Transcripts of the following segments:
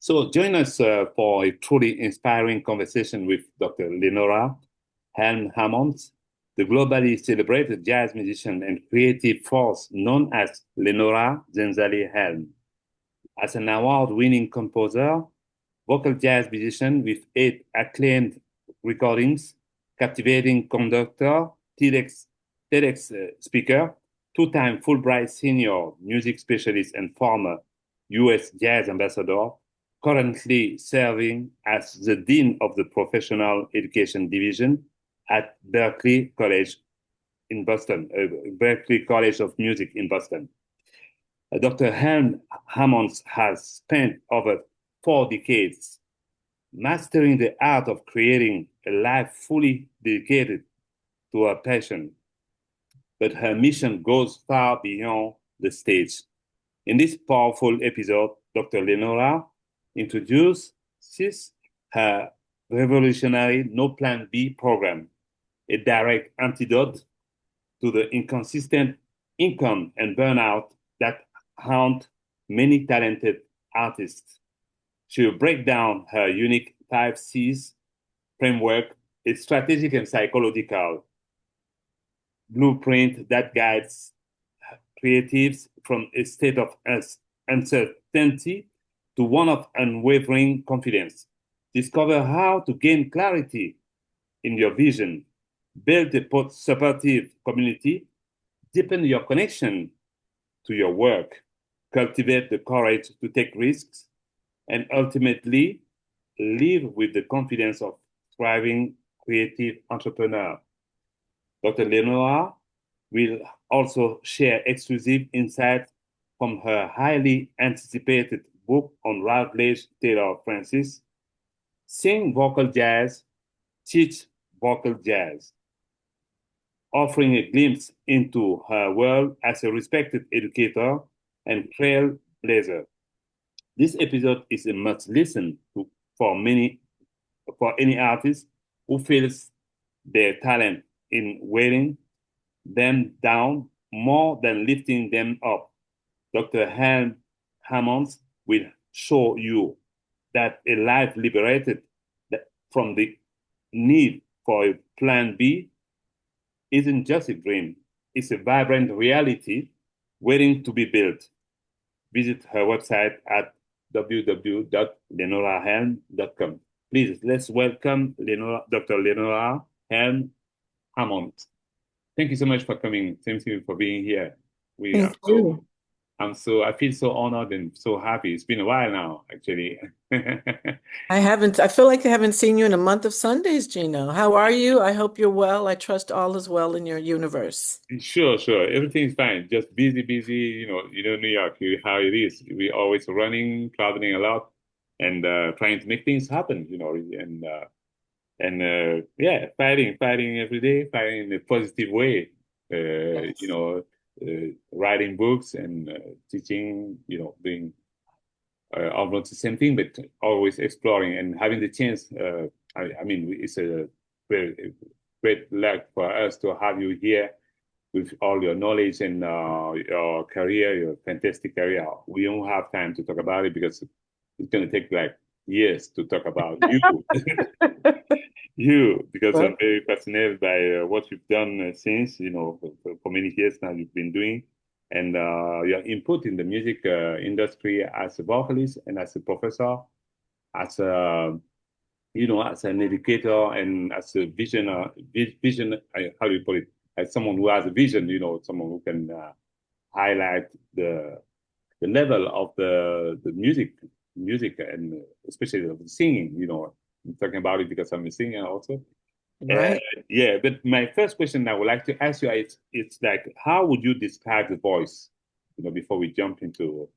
So join us for a truly inspiring conversation with Dr. Lenora Helm Hammonds, the globally celebrated jazz musician and creative force known as Lenora Zenzalai Helm. As an award-winning composer, vocal jazz musician with 8 acclaimed recordings, captivating conductor, TEDx speaker, two-time Fulbright Senior Music Specialist, and former U.S. Jazz Ambassador, currently serving as the Dean of the Professional Education Division at Berklee College in Boston, Berklee College of Music in Boston. Dr. Helm Hammonds has spent over 4 decades mastering the art of creating a life fully dedicated to her passion. But her mission goes far beyond the stage. In this powerful episode, Dr. Lenora introduces her revolutionary No Plan B program, a direct antidote to the inconsistent income and burnout that haunt many talented artists. She will break down her unique 5 C's framework, a strategic and psychological blueprint that guides creatives from a state of uncertainty to one of unwavering confidence. Discover how to gain clarity in your vision, build a supportive community, deepen your connection to your work, cultivate the courage to take risks, and ultimately live with the confidence of thriving creative entrepreneur. Dr. Lenora will also share exclusive insights from her highly anticipated book on Routledge Taylor Francis, Sing Vocal Jazz, Teach Vocal Jazz, offering a glimpse into her world as a respected educator and trailblazer. This episode is a must listen to for any artist who feels their talent in weighing them down more than lifting them up. Dr. Helm Hammonds will show you that a life liberated from the need for a plan B isn't just a dream, it's a vibrant reality waiting to be built. Visit her website at www.lenorahelm.com. Please, let's welcome Dr. Lenora Helm Hammonds. Thank you so much for coming. Thank you for being here. Thank you. I feel so honored and so happy. It's been a while now, actually. I feel like I haven't seen you in a month of Sundays, Gino. How are you? I hope you're well. I trust all is well in your universe. Sure, sure. Everything's fine. Just busy, busy. New York, how it is. We always running, traveling a lot, and trying to make things happen. Yeah, fighting every day, fighting in a positive way. Yes. Writing books and teaching. Doing almost the same thing, but always exploring and having the chance. It's a very great luck for us to have you here with all your knowledge and your career, your fantastic career. We don't have time to talk about it because it's going to take like years to talk about you. You, because I'm very fascinated by what you've done since, for many years now you've been doing, and your input in the music industry as a vocalist and as a professor, as a, as an educator and as a vision, how do you put it? As someone who has a vision, someone who can highlight the level of the music, and especially of the singing. I'm talking about it because I'm a singer also. Right. Yeah, but my first question I would like to ask you it's like, how would you describe the voice? Before we jump into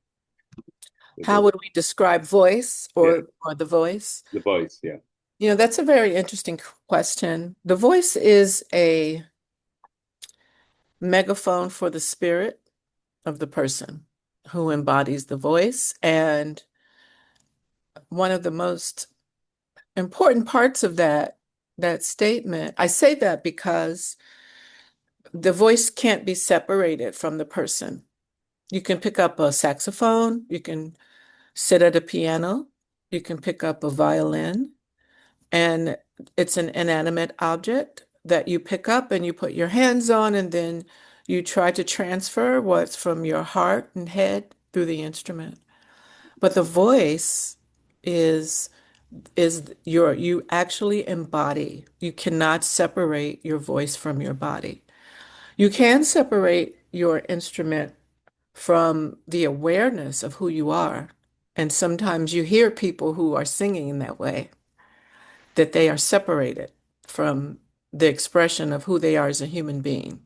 How would we describe voice yeah, or the voice? the voice. Yeah. That's a very interesting question. The voice is a megaphone for the spirit of the person who embodies the voice. And one of the most important parts of that statement, I say that because the voice can't be separated from the person. You can pick up a saxophone, you can sit at a piano, You can pick up a violin, and it's an inanimate object that you pick up and you put your hands on, and then you try to transfer what's from your heart and head through the instrument. But the voice is you actually embody. You cannot separate your voice from your body. You can separate your instrument from the awareness of who you are. And sometimes you hear people who are singing in that way, that they are separated from the expression of who they are as a human being.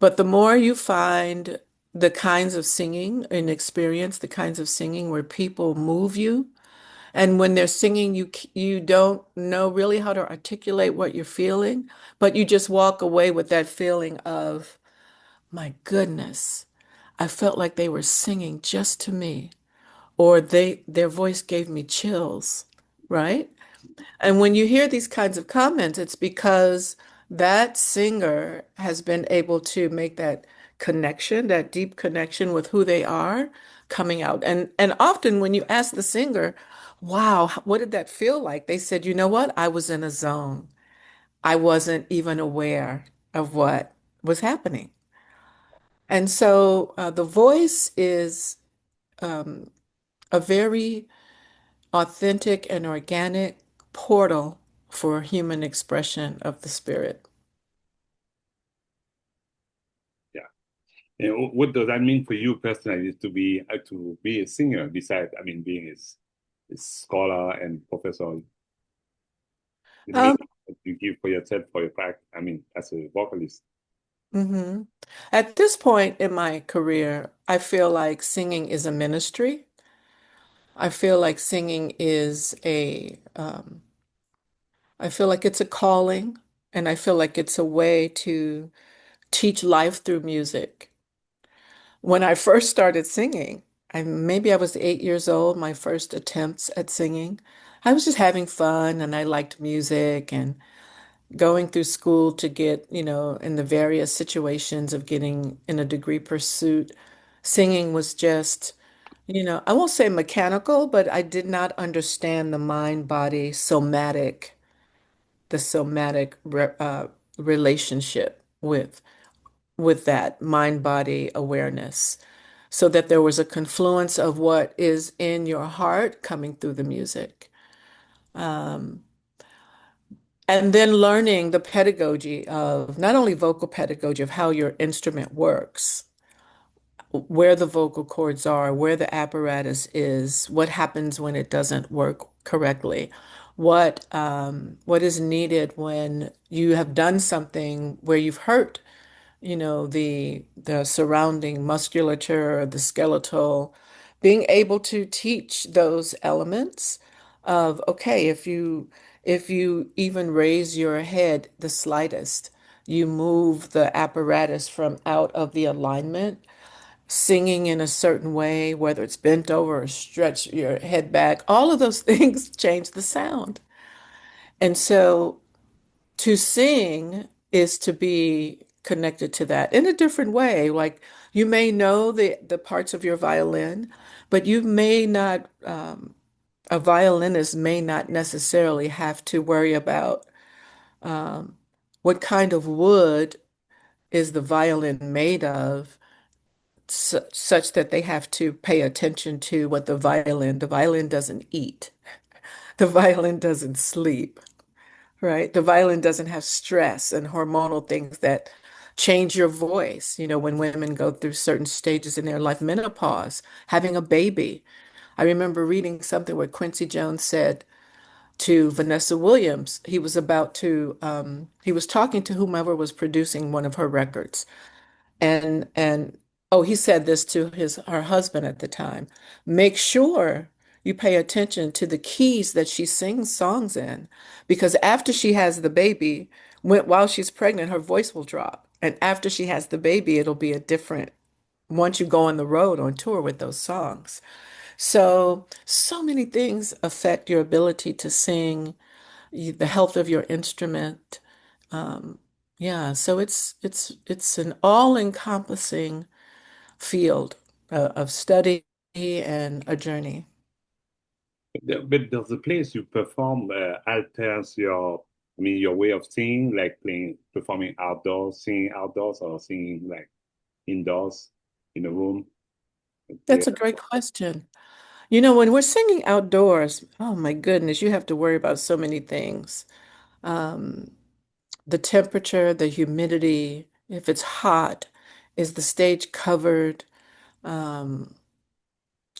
But the more you find the kinds of singing and experience the kinds of singing where people move you, and when they're singing, you don't know really how to articulate what you're feeling, but you just walk away with that feeling of, my goodness, I felt like they were singing just to me, or their voice gave me chills, right? And when you hear these kinds of comments, it's because that singer has been able to make that connection, that deep connection with who they are coming out. And often when you ask the singer, wow, what did that feel like? They said, you know what? I was in a zone. I wasn't even aware of what was happening. And so the voice is um, a very authentic and organic portal for human expression of the spirit. Yeah. And what does that mean for you personally to be a singer besides, I mean, being a scholar and professor? The Um, meaning that you give for yourself for your practice, I mean, as a vocalist. mhm. At this point in my career, I feel like singing is a ministry. I feel like singing is I feel like it's a calling, and I feel like it's a way to teach life through music. When I first started singing, maybe I was 8 years old, my first attempts at singing. I was just having fun and I liked music and going through school to get, in the various situations of getting in a degree pursuit. Singing was just, I won't say mechanical, but I did not understand the somatic relationship with that mind-body awareness, so that there was a confluence of what is in your heart coming through the music. Um, and then learning the pedagogy of not only vocal pedagogy of how your instrument works, where the vocal cords are, where the apparatus is, what happens when it doesn't work correctly, what is needed when you have done something where you've hurt the surrounding musculature, the skeletal, being able to teach those elements of, okay, if you even raise your head the slightest, you move the apparatus from out of the alignment, singing in a certain way, whether it's bent over or stretch your head back, all of those things change the sound. And so to sing is to be connected to that in a different way. Like you may know the parts of your violin, but you may not, a violinist may not necessarily have to worry about um, what kind of wood is the violin made of, such that they have to pay attention to what the violin doesn't eat, the violin doesn't sleep. Right? The violin doesn't have stress and hormonal things that change your voice. When women go through certain stages in their life, menopause, having a baby. I remember reading something where Quincy Jones said to Vanessa Williams, he was talking to whomever was producing one of her records. And oh, he said this to her husband at the time. Make sure you pay attention to the keys that she sings songs in, because after she has the baby, while she's pregnant, her voice will drop. And after she has the baby, it'll be a different once you go on the road on tour with those songs. So many things affect your ability to sing, the health of your instrument. Um, yeah, so it's an all-encompassing field of study and a journey. But does the place you perform alters your, I mean, your way of singing, like playing, performing outdoors, singing outdoors, or singing like indoors in a room? Yeah, That's a great question. You know, when we're singing outdoors, oh my goodness, you have to worry about so many things. Um, the temperature, the humidity, if it's hot, is the stage covered? Um,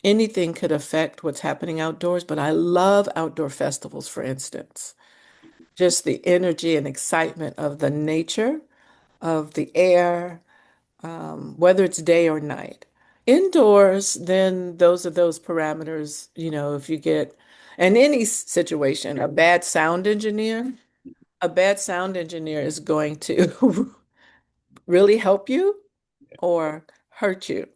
Anything could affect what's happening outdoors, but I love outdoor festivals, for instance. Just the energy and excitement of the nature, of the air, whether it's day or night. Indoors, then those are those parameters, you know, if you get, in any situation, a bad sound engineer is going to really help you or hurt you.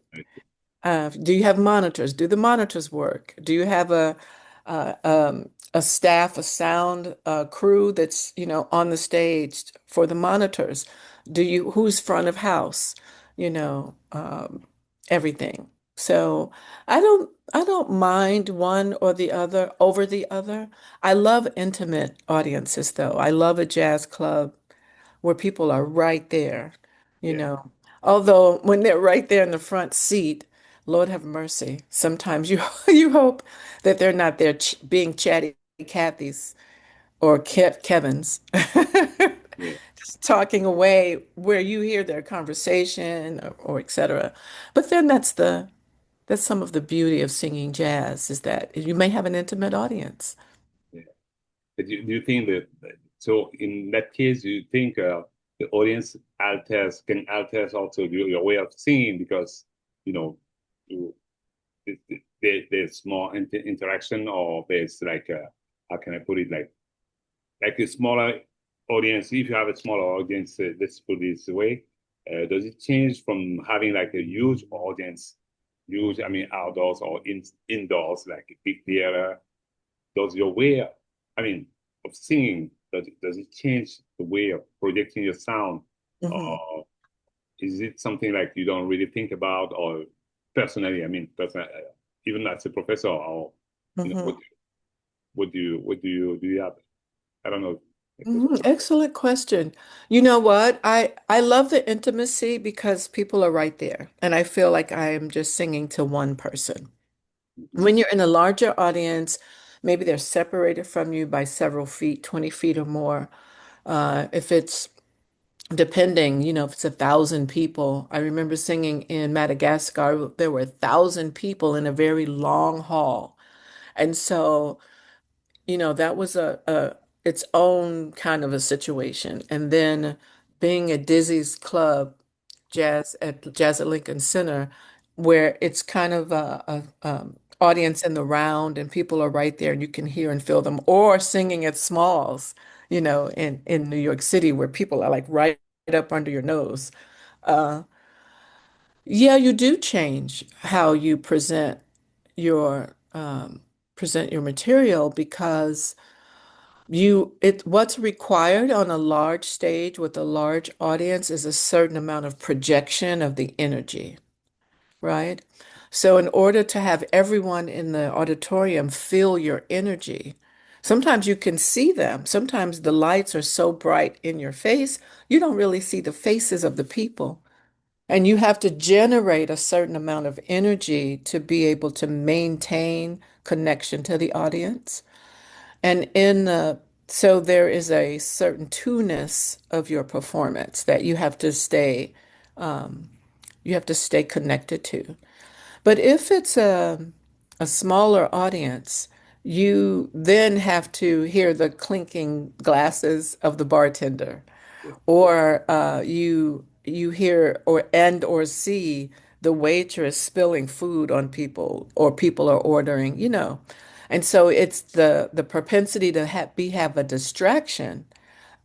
Do you have monitors? Do the monitors work? Do you have a staff, a sound crew that's, you know, on the stage for the monitors? Who's front of house? You know, everything. So I don't mind one or the other over the other. I love intimate audiences though. I love a jazz club where people are right there, you yeah, know. Although when they're right there in the front seat, Lord have mercy. Sometimes you you hope that they're not there being chatty Cathys or Kevins, yeah, just talking away where you hear their conversation or et cetera. But then that's some of the beauty of singing jazz is that you may have an intimate audience. yeah. But do you think that, so in that case, do you think the audience can alters also your way of singing because, you know, you, there's more interaction, or there's like, how can I put it, like a smaller audience, if you have a smaller audience, let's put it this way, does it change from having like a huge audience, huge, I mean, outdoors or indoors, like a big theater? Does your way, I mean, of singing, does it change the way of projecting your sound? Hmm. Or is it something like you don't really think about, or personally, I mean, even as a professor, or, you know, Hmm. do you have, I don't know. Excellent question. You know what? I love the intimacy because people are right there, and I feel like I am just singing to one person. Mhm. When you're in a larger audience, maybe they're separated from you by several feet, 20 feet or more. If it's depending, you know, if it's 1,000 people. I remember singing in Madagascar, there were 1,000 people in a very long hall. And so you know, that was a its own kind of a situation. And then being at Dizzy's Club, Jazz at Lincoln Center, where it's kind of a audience in the round and people are right there and you can hear and feel them, or singing at Smalls, you know, in New York City where people are like right up under your nose. Uh, yeah, you do change how you present your material because what's required on a large stage with a large audience is a certain amount of projection of the energy, right? So in order to have everyone in the auditorium feel your energy, sometimes you can see them. Sometimes the lights are so bright in your face, you don't really see the faces of the people. And you have to generate a certain amount of energy to be able to maintain connection to the audience. And so there is a certain two-ness of your performance that you have to stay connected to. But if it's a smaller audience, you then have to hear the clinking glasses of the bartender, Yeah, or you hear or see the waitress spilling food on people, or people are ordering, you know. And so it's the propensity to have a distraction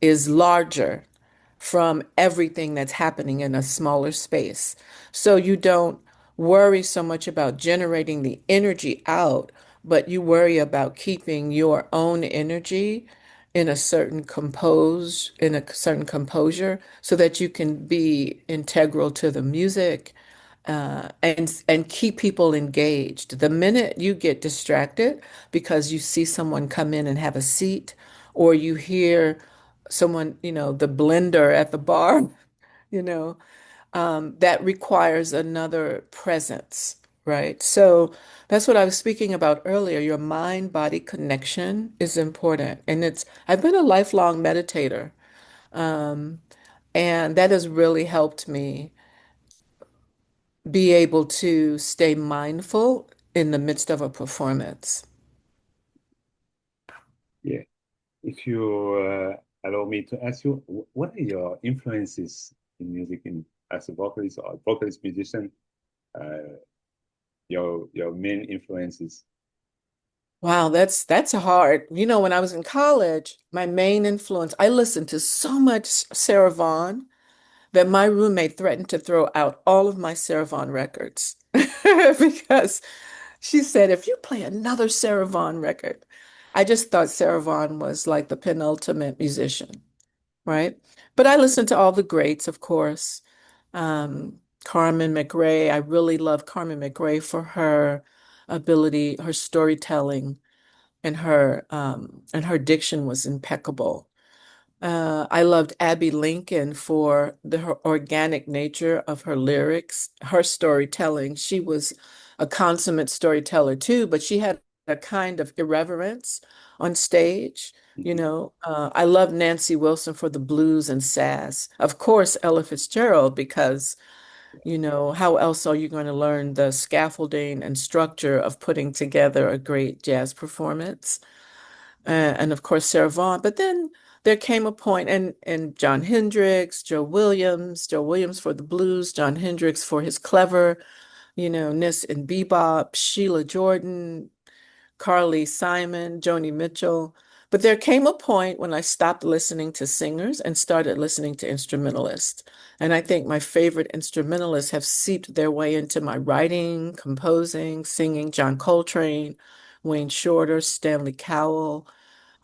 is larger from everything that's happening in a smaller space. So you don't worry so much about generating the energy out, but you worry about keeping your own energy in a certain composure so that you can be integral to the music and keep people engaged. The minute you get distracted because you see someone come in and have a seat, or you hear someone, the blender at the bar, you know, that requires another presence, right? So that's what I was speaking about earlier. Your mind-body connection is important. And I've been a lifelong meditator, um, and that has really helped me be able to stay mindful in the midst of a performance. Yeah. If you allow me to ask you, what are your influences in music as a vocalist or vocalist musician? Uh, your main influences? Wow, that's hard. When I was in college, my main influence, I listened to so much Sarah Vaughan that my roommate threatened to throw out all of my Sarah Vaughan records because she said, if you play another Sarah Vaughan record, I just thought Sarah Vaughan was like the penultimate musician, right? But I listened to all the greats, of course. Carmen McRae, I really love Carmen McRae for her ability, her storytelling, and her diction was impeccable. I loved Abby Lincoln for her organic nature of her lyrics, her storytelling. She was a consummate storyteller too, but she had a kind of irreverence on stage. Mhm. I love Nancy Wilson for the blues and sass. Of course, Ella Fitzgerald, because, how else are you going to learn the scaffolding and structure of putting together a great jazz performance? And of course Sarah Vaughan. But then there came a point, and John Hendricks, Joe Williams for the blues, John Hendricks for his clever, ness in bebop, Sheila Jordan, Carly Simon, Joni Mitchell. But there came a point when I stopped listening to singers and started listening to instrumentalists. And I think my favorite instrumentalists have seeped their way into my writing, composing, singing: John Coltrane, Wayne Shorter, Stanley Cowell.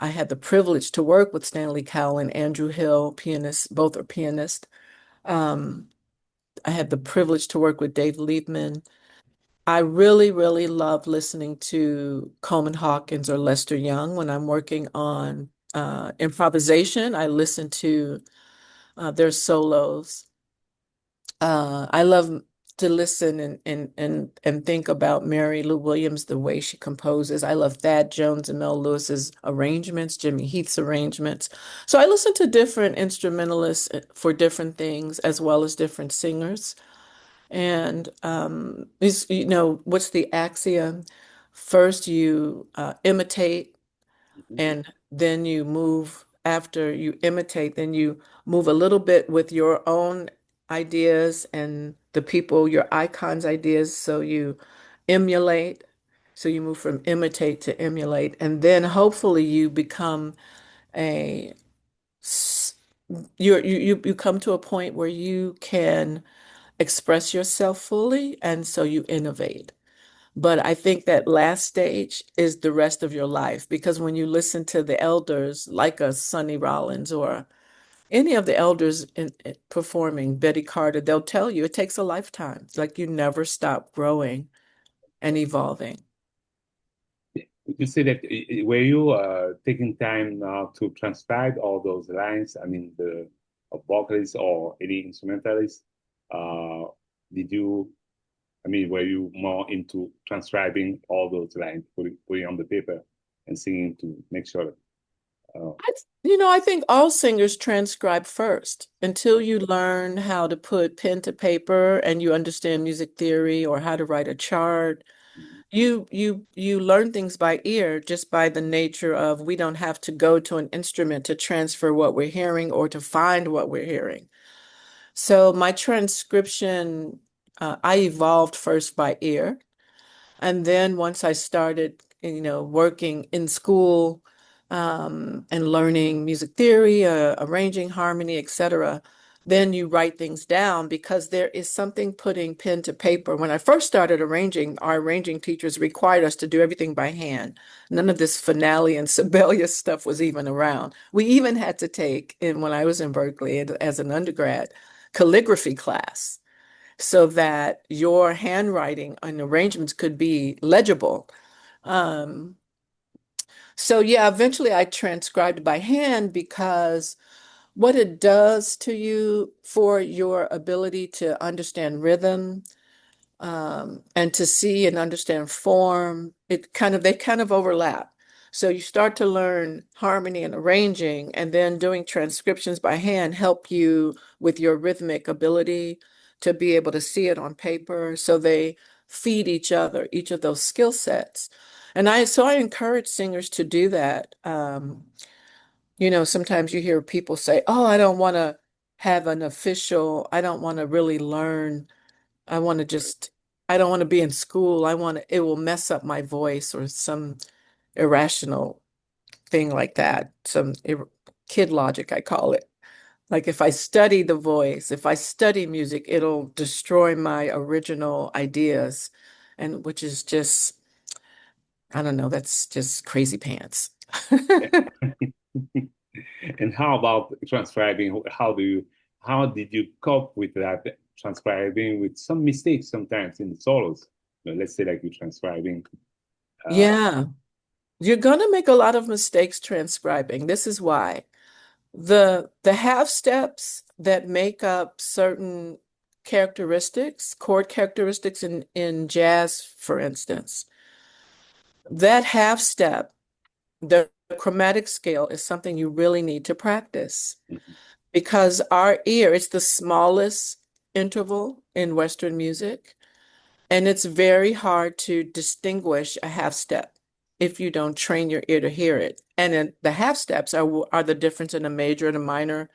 I had the privilege to work with Stanley Cowell and Andrew Hill, pianists, both are pianists. Um, I had the privilege to work with Dave Liebman. I really, really love listening to Coleman Hawkins or Lester Young when I'm working on improvisation. I listen to their solos. I love to listen and think about Mary Lou Williams, the way she composes. I love Thad Jones and Mel Lewis's arrangements, Jimmy Heath's arrangements. So I listen to different instrumentalists for different things, as well as different singers. And what's the axiom? First, you imitate, Mhm. and then you move after you imitate, then you move a little bit with your own ideas and the people, your icons' ideas. So you emulate. So you move from imitate to emulate. And then hopefully you become a, s- you come to a point where you can express yourself fully. And so you innovate. But I think that last stage is the rest of your life, because when you listen to the elders, like a Sonny Rollins or any of the elders performing, Betty Carter, they'll tell you it takes a lifetime. It's like you never stop growing and evolving. Would you say that were you taking time now to transcribe all those lines? I mean, the vocalist or any instrumentalist. Uh, did you? I mean, were you more into transcribing all those lines, putting on the paper, and singing to make sure that? I think all singers transcribe first until you learn how to put pen to paper and you understand music theory or how to write a chart. You learn things by ear, just by the nature of, we don't have to go to an instrument to transfer what we're hearing or to find what we're hearing. So my transcription, I evolved first by ear. And then once I started, working in school, and learning music theory, arranging harmony, etc., then you write things down, because there is something putting pen to paper. When I first started arranging, our arranging teachers required us to do everything by hand. None of this Finale and Sibelius stuff was even around. We even had to take, when I was in Berklee as an undergrad, calligraphy class. so that your handwriting and arrangements could be legible. Um, so yeah, eventually I transcribed by hand because what it does to you for your ability to understand rhythm, and to see and understand form, they kind of overlap. So you start to learn harmony and arranging, and then doing transcriptions by hand help you with your rhythmic ability to be able to see it on paper. So they feed each other, each of those skill sets. So I encourage singers to do that. Sometimes you hear people say, "Oh, I don't want to have an official, I don't want to really learn. I want to just, I don't want to be in school. It will mess up my voice," or some irrational thing like that. Kid logic, I call it. Like if I study the voice, if I study music, it'll destroy my original ideas. And which is just, I don't know, that's just crazy pants. And how about transcribing? How did you cope with that transcribing with some mistakes sometimes in the solos? Let's say like you're transcribing. Uh, Yeah, you're gonna make a lot of mistakes transcribing. This is why. The half steps that make up certain characteristics, chord characteristics in jazz, for instance, that half step, the chromatic scale is something you really need to practice because our ear, it's the smallest interval in Western music, and it's very hard to distinguish a half step if you don't train your ear to hear it. And then the half steps are the difference in a major and a minor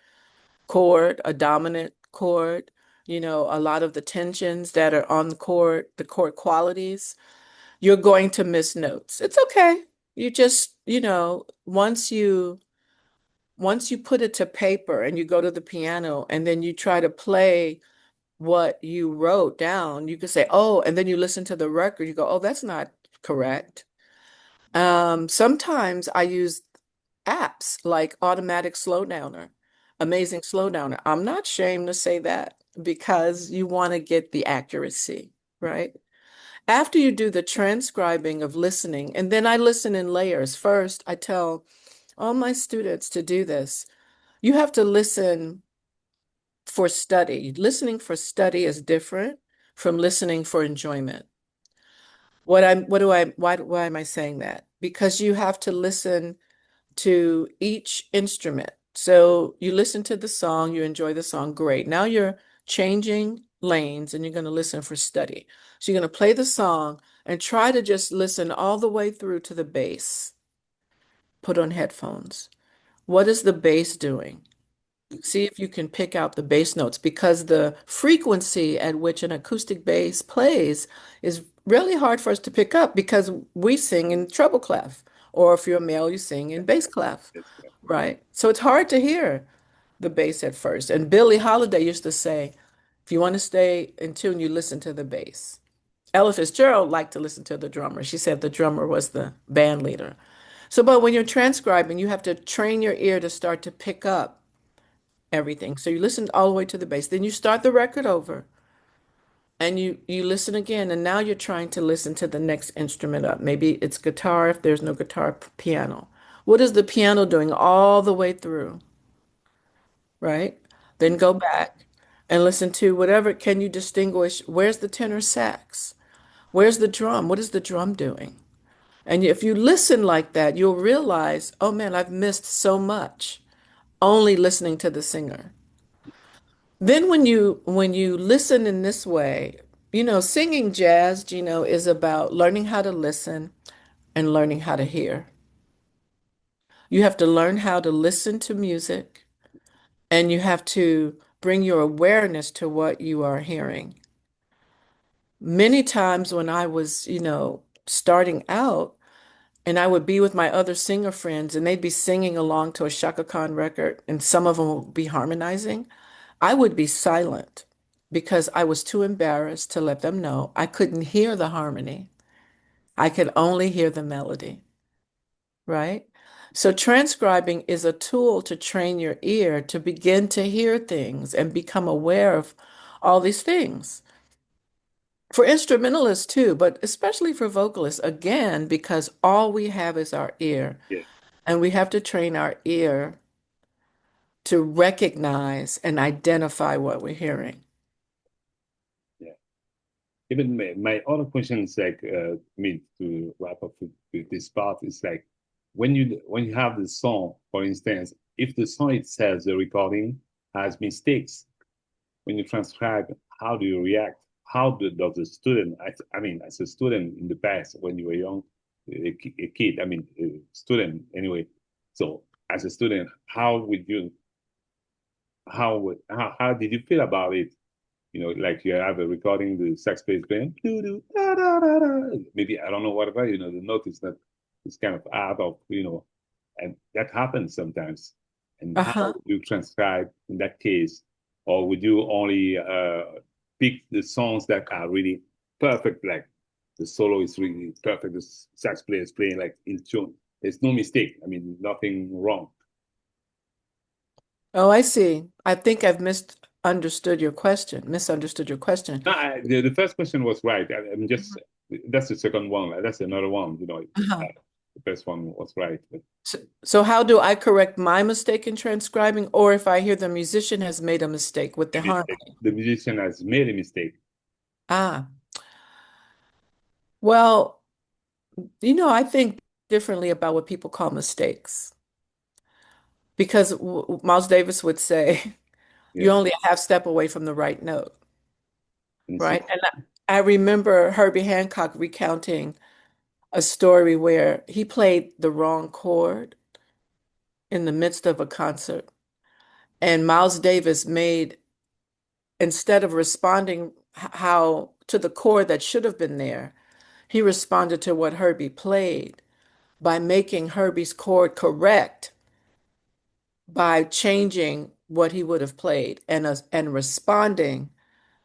chord, a dominant chord, a lot of the tensions that are on the chord qualities, you're going to miss notes. It's okay. You just, once you put it to paper and you go to the piano and then you try to play what you wrote down, you could say, "Oh," and then you listen to the record, you go, "Oh, that's not correct." Sometimes I use apps like Automatic Slowdowner, Amazing Slowdowner. I'm not ashamed to say that because you want to get the accuracy, right? After you do the transcribing of listening, and then I listen in layers. First, I tell all my students to do this. You have to listen for study. Listening for study is different from listening for enjoyment. Why am I saying that? Because you have to listen to each instrument. So you listen to the song, you enjoy the song, great. Now you're changing lanes and you're going to listen for study. So you're going to play the song and try to just listen all the way through to the bass. Put on headphones. What is the bass doing? See if you can pick out the bass notes because the frequency at which an acoustic bass plays is really hard for us to pick up because we sing in treble clef, or if you're a male, you sing in bass clef, right? So it's hard to hear the bass at first. And Billie Holiday used to say, if you want to stay in tune, you listen to the bass. Ella Fitzgerald liked to listen to the drummer. She said the drummer was the band leader. So, but when you're transcribing, you have to train your ear to start to pick up everything. So you listen all the way to the bass. Then you start the record over and you listen again. And now you're trying to listen to the next instrument up. Maybe it's guitar if there's no guitar, piano. What is the piano doing all the way through, right? Then go back and listen to whatever. Can you distinguish where's the tenor sax? Where's the drum? What is the drum doing? And if you listen like that, you'll realize, oh man, I've missed so much only listening to the singer. Then when you listen in this way, singing jazz, is about learning how to listen and learning how to hear. You have to learn how to listen to music and you have to bring your awareness to what you are hearing. Many times when I was, starting out, and I would be with my other singer friends and they'd be singing along to a Shaka Khan record and some of them would be harmonizing. I would be silent because I was too embarrassed to let them know I couldn't hear the harmony. I could only hear the melody, right? So transcribing is a tool to train your ear to begin to hear things and become aware of all these things. For instrumentalists too, but especially for vocalists, again, because all we have is our ear, Yeah, and we have to train our ear to recognize and identify what we're hearing. yeah. Even my other question is like, me to wrap up with this part is like, when you have the song, for instance, if the song itself, the recording has mistakes, when you transcribe, how do you react? Does the student, I mean, as a student in the past, when you were young, a kid, I mean, a student anyway. So as a student, how did you feel about it? You know, like you have a recording, the sax player is playing, doo doo, da, da, da, da. Maybe, I don't know whatever, the note is not, it's kind of out of, and that happens sometimes. And how Uh-huh. would you transcribe in that case? Or would you only pick the songs that are really perfect, like the solo is really perfect, the sax player is playing like in tune. There's no mistake. I mean, nothing wrong. Oh, I see. I think I've misunderstood your question. No, the first question was right. I'm just, that's the second one. That's another one. Uh-huh. The first one was right. But So how do I correct my mistake in transcribing, or if I hear the musician has made a mistake with the maybe harmony? the musician has made a mistake. Ah, well, I think differently about what people call mistakes because Miles Davis would say, Yeah. you're only a half step away from the right note, And see, right? And I remember Herbie Hancock recounting a story where he played the wrong chord in the midst of a concert. And Miles Davis made, instead of responding how to the chord that should have been there, he responded to what Herbie played by making Herbie's chord correct by changing what he would have played and responding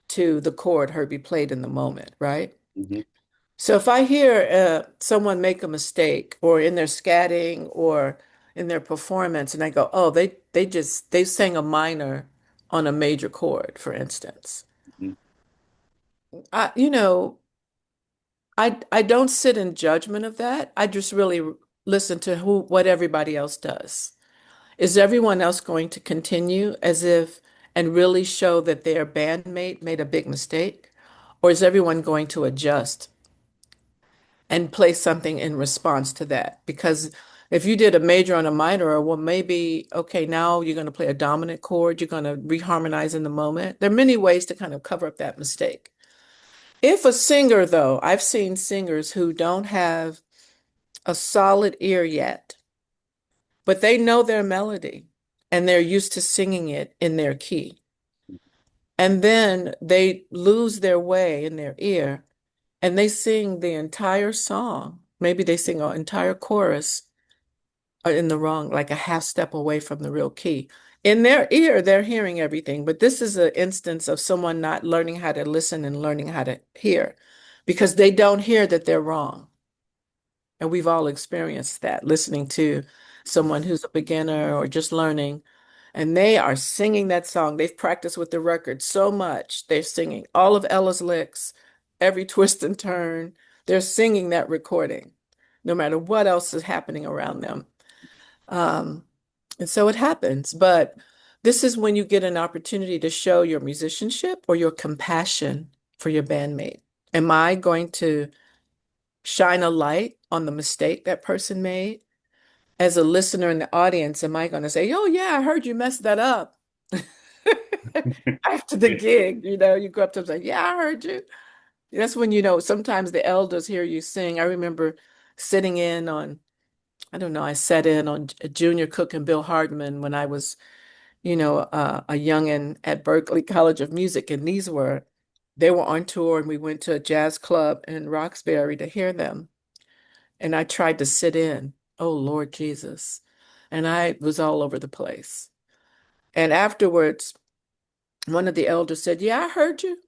to the chord Herbie played in the moment, right? mhm, So if I hear someone make a mistake or in their scatting or in their performance and I go, "Oh, they sang a minor on a major chord," for instance. mhm, I, I don't sit in judgment of that. I just really listen to what everybody else does. Is everyone else going to continue as if and really show that their bandmate made a big mistake? Or is everyone going to adjust and play something in response to that? Because if you did a major on a minor, well, maybe, okay, now you're going to play a dominant chord, you're going to reharmonize in the moment. There are many ways to kind of cover up that mistake. If a singer, though, I've seen singers who don't have a solid ear yet, but they know their melody and they're used to singing it in their key. And then they lose their way in their ear and they sing the entire song. Maybe they sing an entire chorus in the wrong, like a half step away from the real key. In their ear, they're hearing everything, but this is an instance of someone not learning how to listen and learning how to hear because they don't hear that they're wrong. And we've all experienced that, listening to someone who's a beginner or just learning, and they are singing that song. They've practiced with the record so much. They're singing all of Ella's licks, every twist and turn. They're singing that recording, no matter what else is happening around them. Um, and so it happens. But this is when you get an opportunity to show your musicianship or your compassion for your bandmate. Am I going to shine a light on the mistake that person made? As a listener in the audience, am I going to say, "Oh, yeah, I heard you messed that up"? After the gig, you go up to them and say, "Yeah, I heard you." That's when, sometimes the elders hear you sing. I remember sitting in on, I don't know, I sat in on Junior Cook and Bill Hardman when I was, a youngin' at Berklee College of Music, and they were on tour, and we went to a jazz club in Roxbury to hear them. And I tried to sit in. Oh, Lord Jesus. And I was all over the place. And afterwards, one of the elders said, "Yeah, I heard you.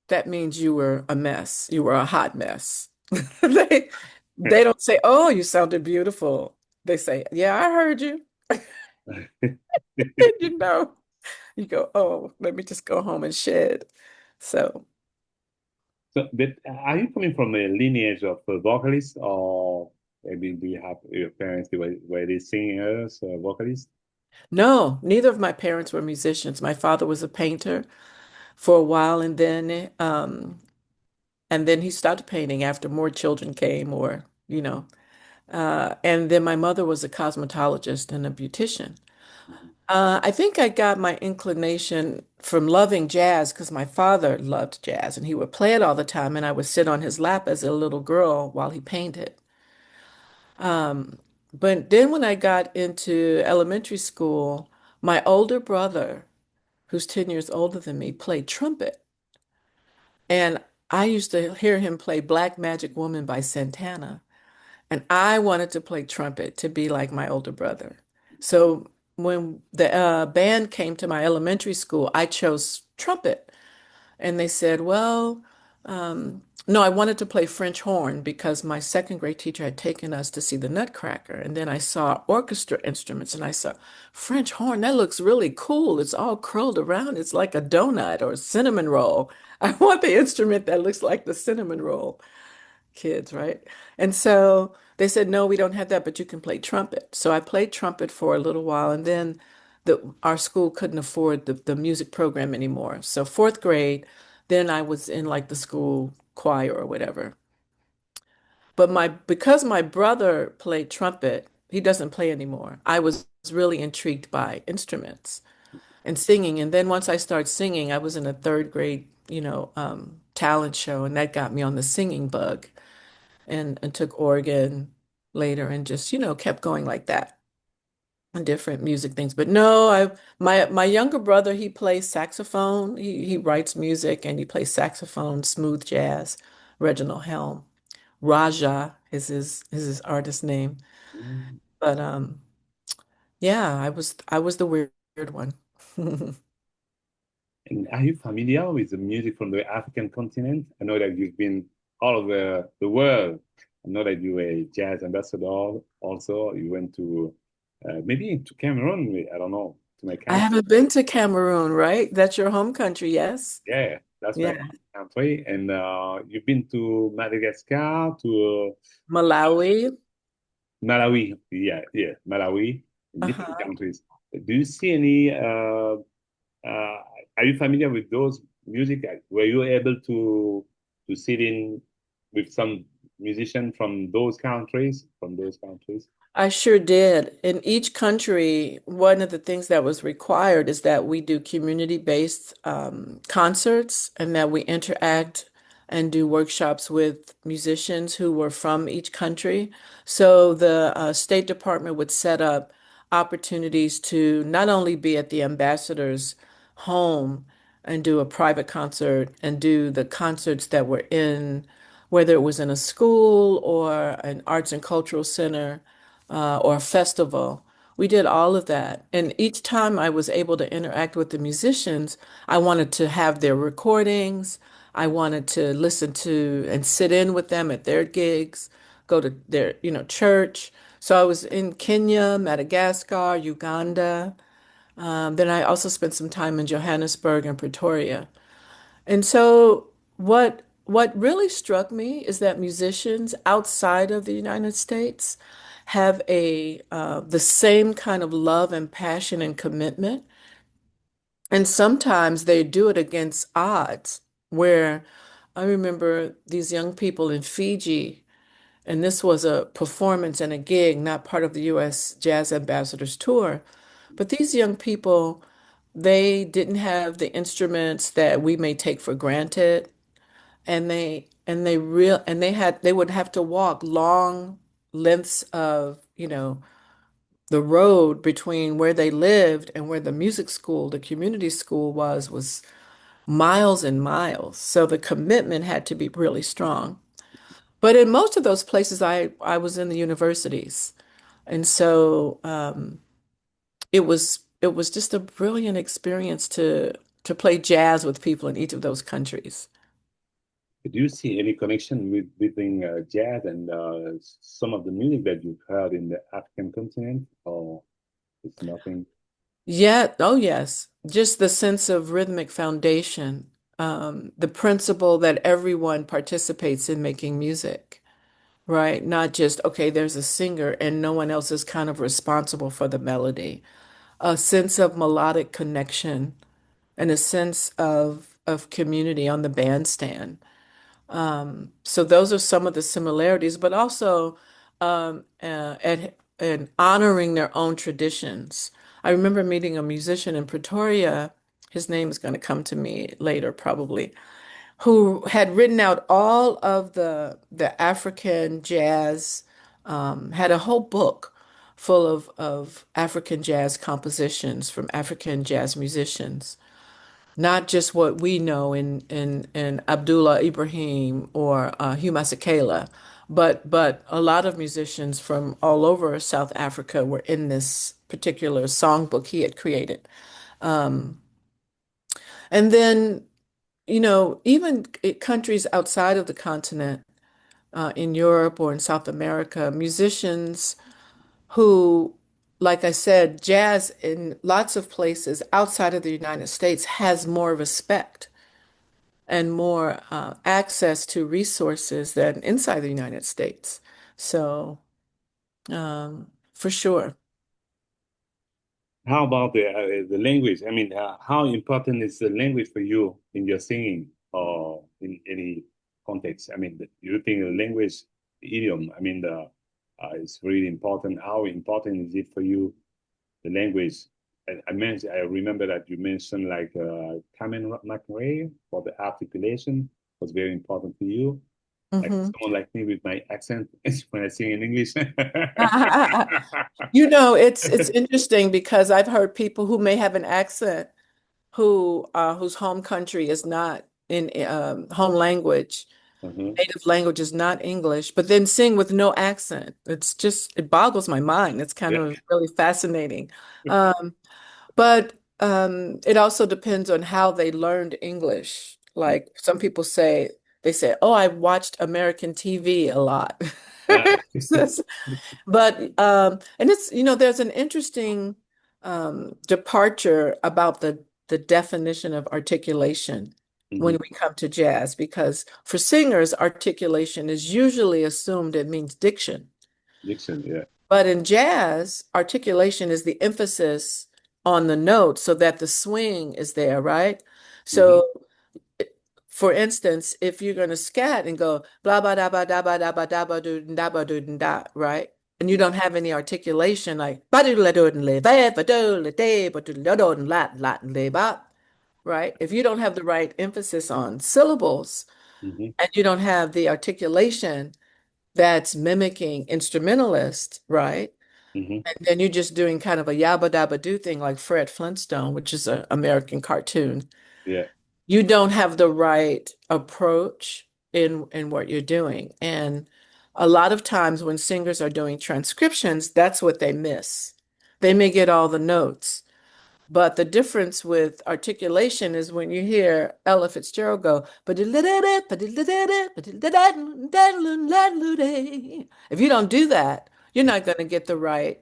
That means you were a mess. You were a hot mess." They they don't say, "Oh, you sounded beautiful." They say, "Yeah, I heard you." And you go, "Oh, let me just go home and shed." So, So, but are you coming from a lineage of vocalists, or maybe do you have your parents were they singers, vocalists? No, neither of my parents were musicians. My father was a painter for a while, and then he stopped painting after more children came, or and then my mother was a cosmetologist and a beautician. Mhm. I think I got my inclination from loving jazz because my father loved jazz and he would play it all the time, and I would sit on his lap as a little girl while he painted. Um, but then when I got into elementary school, my older brother, who's 10 years older than me, played trumpet. And I used to hear him play Black Magic Woman by Santana. And I wanted to play trumpet to be like my older brother. So when the band came to my elementary school, I chose trumpet. And they said, well, no, I wanted to play French horn because my second grade teacher had taken us to see the Nutcracker. And then I saw orchestra instruments and I saw French horn. That looks really cool. It's all curled around. It's like a donut or a cinnamon roll. I want the instrument that looks like the cinnamon roll. Kids, right? And so they said, no, we don't have that, but you can play trumpet. So I played trumpet for a little while, and then our school couldn't afford the music program anymore. So fourth grade, then I was in like the school choir or whatever. But because my brother played trumpet, he doesn't play anymore. I was really intrigued by instruments and singing. And then once I started singing, I was in a third grade, talent show, and that got me on the singing bug and took organ later and just, kept going like that and different music things. But no, my younger brother, he plays saxophone. He writes music and he plays saxophone, smooth jazz. Reginald Helm. Raja is his artist name. Mm. But yeah, I was the weird one. And are you familiar with the music from the African continent? I know that you've been all over the world. I know that you were a jazz ambassador. Also, you went to maybe to Cameroon. I don't know, to my I country. haven't been to Cameroon, right? That's your home country, yes? Yeah, that's my Yeah. country. And you've been to Madagascar, to Malawi. Malawi. Yeah, yeah, Malawi, different Uh-huh. countries. Do you see any? Are you familiar with those music? Were you able to sit in with some musician from those countries? From those countries? I sure did. In each country, one of the things that was required is that we do community-based concerts and that we interact and do workshops with musicians who were from each country. So the State Department would set up opportunities to not only be at the ambassador's home and do a private concert and do the concerts that were in, whether it was in a school or an arts and cultural center or a festival. We did all of that. And each time I was able to interact with the musicians, I wanted to have their recordings. I wanted to listen to and sit in with them at their gigs, go to their, church. So I was in Kenya, Madagascar, Uganda. Then I also spent some time in Johannesburg and Pretoria. And so what really struck me is that musicians outside of the United States have a the same kind of love and passion and commitment. And sometimes they do it against odds, where I remember these young people in Fiji, and this was a performance and a gig, not part of the US Jazz Ambassadors Tour. But these young people, they didn't have the instruments that we may take for granted, and they would have to walk long lengths of, the road between where they lived and where the music school, the community school was miles and miles. So the commitment had to be really strong. But in most of those places, I was in the universities, and so it was just a brilliant experience to play jazz with people in each of those countries. Do you see any connection between jazz and some of the music that you've heard in the African continent, or it's nothing? Yeah, oh yes, just the sense of rhythmic foundation. the principle that everyone participates in making music, right? Not just, okay, there's a singer and no one else is kind of responsible for the melody. A sense of melodic connection and a sense of community on the bandstand. So those are some of the similarities, but also and honoring their own traditions. I remember meeting a musician in Pretoria. His name is going to come to me later, probably, who had written out all of the African jazz, had a whole book full of African jazz compositions from African jazz musicians, not just what we know in Abdullah Ibrahim or Hugh Masekela, but a lot of musicians from all over South Africa were in this particular songbook he had created. Um, and then, even countries outside of the continent, in Europe or in South America, musicians who, like I said, jazz in lots of places outside of the United States has more respect and more access to resources than inside the United States. So, for sure. How about the language? I mean, how important is the language for you in your singing or in any context? I mean, do you think the language, the idiom, I mean, is really important? How important is it for you, the language? I remember that you mentioned like Carmen McRae for the articulation was very important for you. Like Hmm. someone like me with my accent when I sing in English. It's interesting because I've heard people who may have an accent whose home country is not in home language, Mhm. native language is not English, but then sing with no accent. It boggles my mind. It's kind Yeah. of really fascinating. But it also depends on how they learned English. Like some people say, they say, "Oh, I watched American TV a lot." Uh, But and there's an interesting departure about the definition of articulation when mhm. we come to jazz, because for singers, articulation is usually assumed it means diction. Nixon, yeah. But in jazz, articulation is the emphasis on the note so that the swing is there, right? Hmm. So, for instance, if you're going to scat and go blah blah da ba da ba da ba da ba do da, right? And you don't have any articulation like ba do la do le ba ba do la de ba do la do la le ba, right? If you don't have the right emphasis on syllables Hmm. and you don't have the articulation that's mimicking instrumentalist, right? Hmm. And then you're just doing kind of a yabba dabba do thing like Fred Flintstone, which is an American cartoon. Yeah. You don't have the right approach in what you're doing. And a lot of times when singers are doing transcriptions, that's what they miss. They may get all the notes, but the difference with articulation is when you hear Ella Fitzgerald go, if you don't do that, you're not going to get the right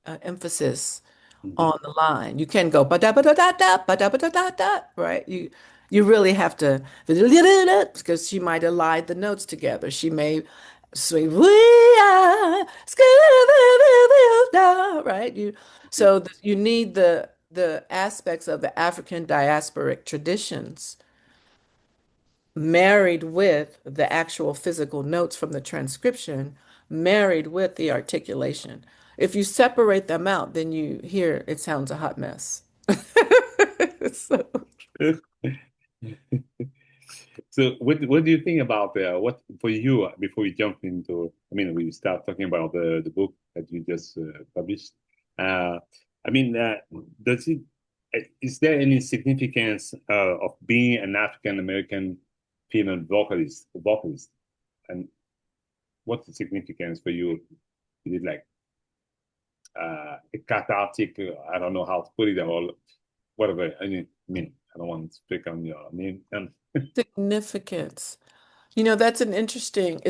emphasis Hmm. on the line. You can't go ba da ba da da da ba da ba da da da, right? You really have to because she might have lied the notes together. She may say we are right? You need the aspects of the African diasporic traditions married with the actual physical notes from the transcription, married with the articulation. If you separate them out, then you hear it sounds a hot mess. So, So what do you think about what for you before we jump into, I mean, we start talking about the book that you just published. Uh, I mean, does it is there any significance of being an African American female vocalist, and what's the significance for you? Is it like a cathartic? I don't know how to put it, or whatever. I mean, I don't want to speak on your name. And significance. That's an interesting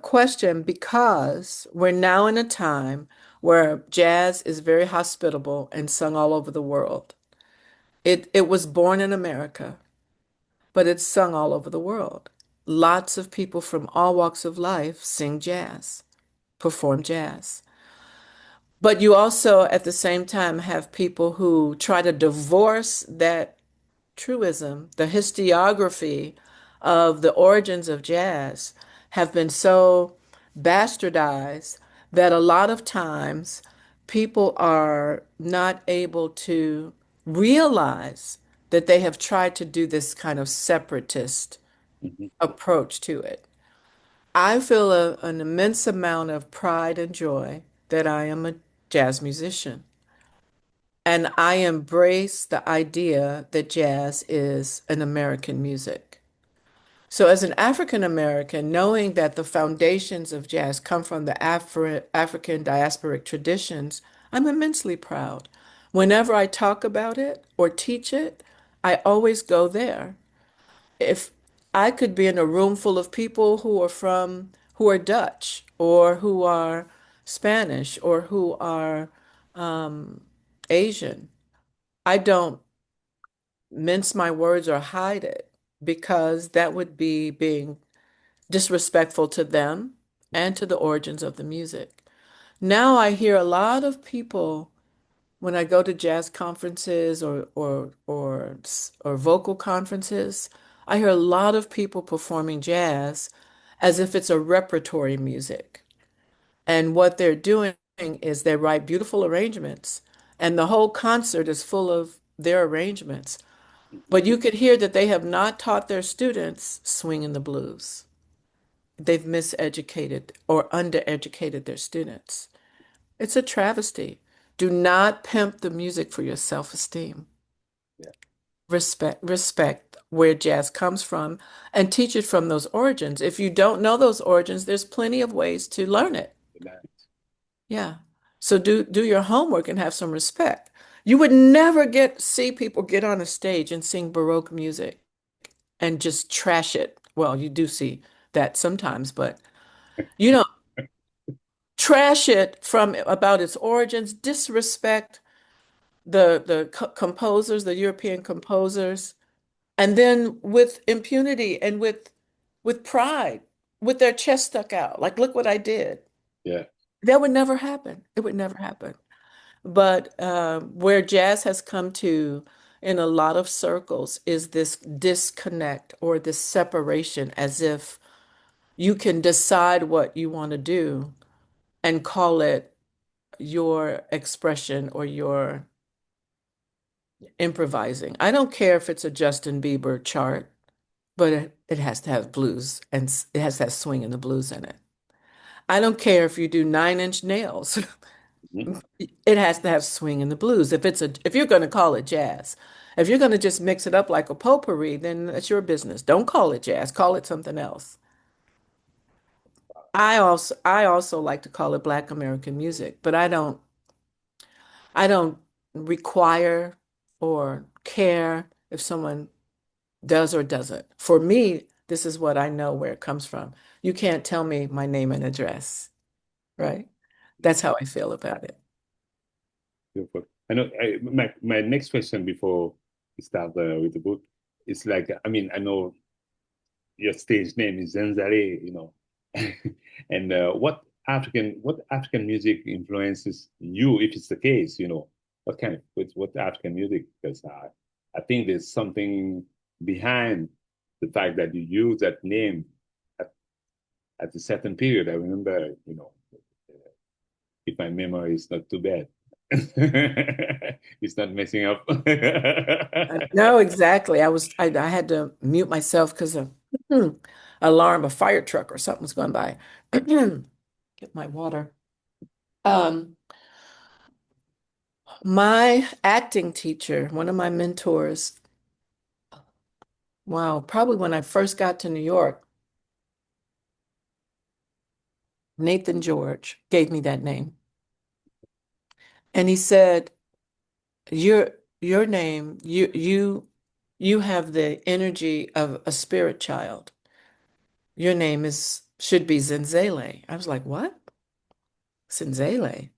question because we're now in a time where jazz is very hospitable and sung all over the world. It was born in America, but it's sung all over the world. Lots of people from all walks of life sing jazz, perform jazz. But you also, at the same time, have people who try to divorce that truism. The historiography of the origins of jazz have been so bastardized that a lot of times people are not able to realize that they have tried to do this kind of separatist Mhm. approach to it. I feel an immense amount of pride and joy that I am a jazz musician. And I embrace the idea that jazz is an American music. So, as an African American, knowing that the foundations of jazz come from the African diasporic traditions, I'm immensely proud. Whenever I talk about it or teach it, I always go there. If I could be in a room full of people who are Dutch or who are Spanish or who are Asian, I don't mince my words or hide it because that would be being disrespectful to them and to the origins of the music. Now I hear a lot of people when I go to jazz conferences or vocal conferences, I hear a lot of people performing jazz as if it's a repertory music. And what they're doing is they write beautiful arrangements, and the whole concert is full of their arrangements. Mhm. But you could hear that they have not taught their students swing in the blues. They've miseducated or undereducated their students. It's a travesty. Do not pimp the music for your self-esteem. Yeah. Respect where jazz comes from and teach it from those origins. If you don't know those origins, there's plenty of ways to learn it. Nice. Yeah. So do your homework and have some respect. You would never get see people get on a stage and sing Baroque music and just trash it. Well, you do see that sometimes, but you know, trash it from about its origins, disrespect the composers, the European composers, and then with impunity and with pride, with their chest stuck out, like, look what I did. Yeah. That would never happen. It would never happen. But where jazz has come to in a lot of circles is this disconnect or this separation, as if you can decide what you want to do and call it your expression or your improvising. I don't care if it's a Justin Bieber chart, but it has to have blues and it has that swing and the blues in it. I don't care if you do 9 inch nails. Mhm. It has to have swing and the blues. If you're going to call it jazz, if you're going to just mix it up like a potpourri, then that's your business. Don't call it jazz. Call it something else. I also like to call it Black American music, but I don't require or care if someone does or doesn't. For me, this is what I know where it comes from. You can't tell me my name and address, right? That's how I feel about it. Beautiful. I know my next question before we start with the book is like, I mean, I know your stage name is Zenzale, and what African music influences you, if it's the case, what African music? Because I think there's something behind the fact that you use that name at, at a certain period. I remember, if my memory is not too bad. It's not messing up. No, exactly. I had to mute myself because of alarm, a fire truck or something was going by. Get my water. Um, my acting teacher, one of my mentors, wow, probably when I first got to New York, Nathan George gave me that name. And he said, Your your name, you have the energy of a spirit child. Your name is should be Zenzele. I was like, what? Zenzele.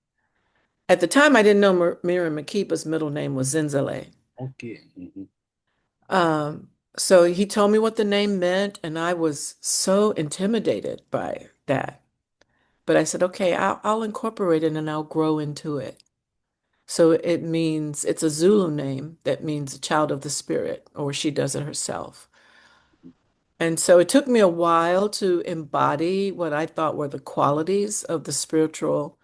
At the time, I didn't know Miriam Makiba's middle name was Zenzele. Okay. Hmm. Um, so he told me what the name meant, and I was so intimidated by that. But I said, okay, I'll incorporate it and I'll grow into it. So it means it's a Zulu name that means a child of the spirit, or she does it herself. And so it took me a while to embody what I thought were the qualities of the spiritual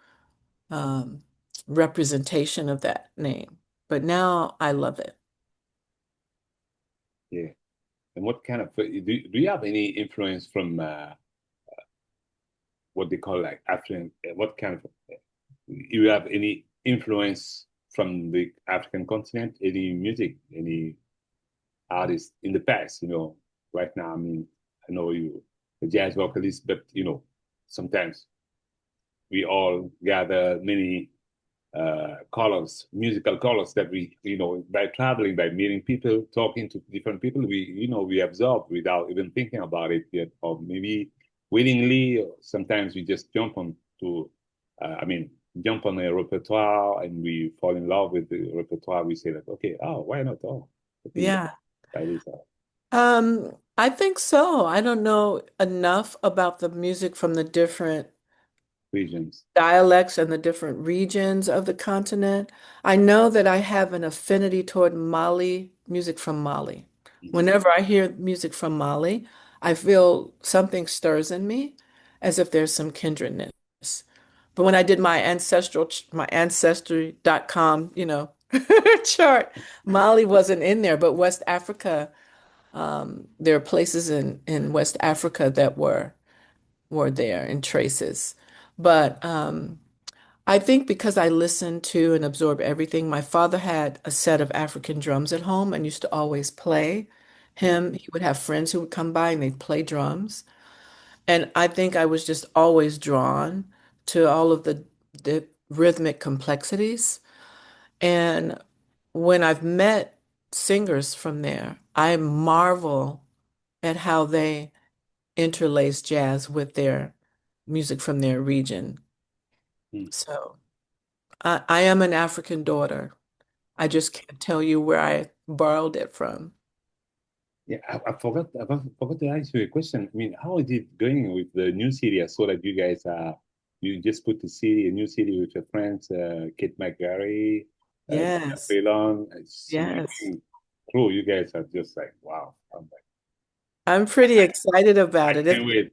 um, representation of that name. But now I love it. Yeah. And what kind of do you have any influence from what they call like African? What kind of you have any influence from the African continent? Any music, any artists in the past? Right now, I mean, I know you a jazz vocalist, but sometimes we all gather many colors, musical colors that we, by traveling, by meeting people, talking to different people, we absorb without even thinking about it yet, or maybe willingly. Or sometimes we just I mean, jump on a repertoire and we fall in love with the repertoire. We say that, okay, oh, why not? Oh, okay, Yeah. that is I think so. I don't know enough about the music from the different regions. dialects and the different regions of the continent. I know that I have an affinity toward Mali, music from Mali. Mhm. Whenever I hear music from Mali, I feel something stirs in me as if there's some kindredness. But when I did my ancestry.com, chart, Mali wasn't in there, but West Africa, there are places in West Africa that were there in traces. But I think because I listened to and absorb everything, my father had a set of African drums at home and used to always play him. He would have friends who would come by and they'd play drums. And I think I was just always drawn to all of the rhythmic complexities. And when I've met singers from there, I marvel at how they interlace jazz with their music from their region. Mm. So I am an African daughter. I just can't tell you where I borrowed it from. Yeah, I forgot to ask you a question. I mean, how is it going with the new city? I saw that you just put a new city with your friends, Kate McGarry, Yes, Phelan. It's yes. amazing crew. You guys are just like, wow. I'm like, I'm pretty excited about I it. can't wait.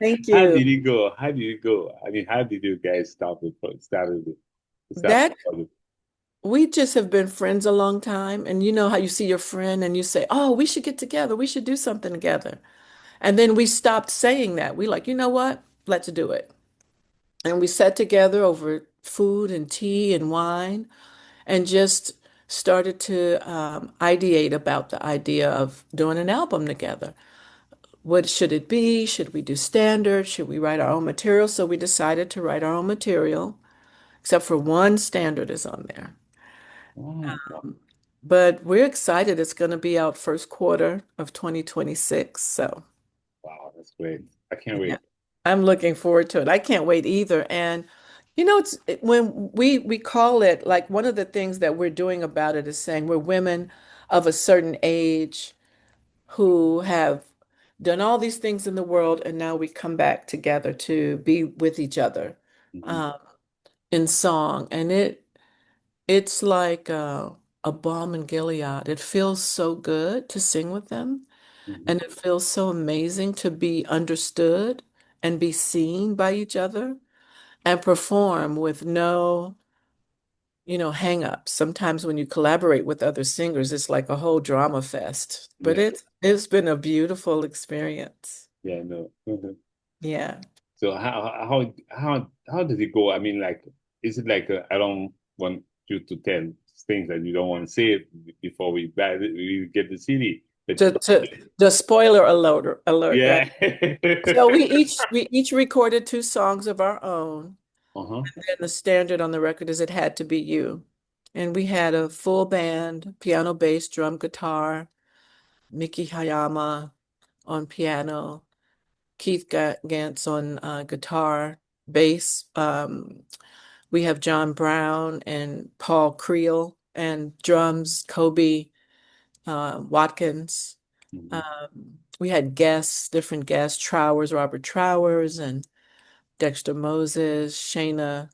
Thank How you. did it go? How did it go? I mean, how did you guys start That the project? we just have been friends a long time. And you know how you see your friend and you say, oh, we should get together. We should do something together. And then we stopped saying that. We like, you know what? Let's do it. And we sat together over food and tea and wine and just started to ideate about the idea of doing an album together. What should it be? Should we do standard? Should we write our own material? So we decided to write our own material, except for one standard is on there. Oh, But we're excited. It's going to be out first quarter of 2026. So wow, that's great. I can't yeah, wait. I'm looking forward to it. I can't wait either. And when we call it like one of the things that we're doing about it is saying we're women of a certain age who have done all these things in the world, and now we come back together to be with each other Hmm. um, in song. And it's like a balm in Gilead. It feels so good to sing with them, Hmm. and it feels so amazing to be understood and be seen by each other and perform with no, hang-ups. Sometimes when you collaborate with other singers, it's like a whole drama fest. But Yeah, it's been a beautiful experience. yeah, no. Mhm. Yeah. So how does it go? I mean, like, is it like I don't want you to tell things that you don't want to say before we get the CD, but To the spoiler alert, right? yeah. So we each recorded two songs of our own. Uh-huh. And the standard on the record is It Had to Be You. And we had a full band, piano, bass, drum, guitar, Miki Hayama on piano, Keith Gantz on guitar, bass. We have John Brown and Paul Creel and drums, Kobe Watkins. Mhm. We had guests, different guests, Trowers, Robert Trowers, and Dexter Moses, Shayna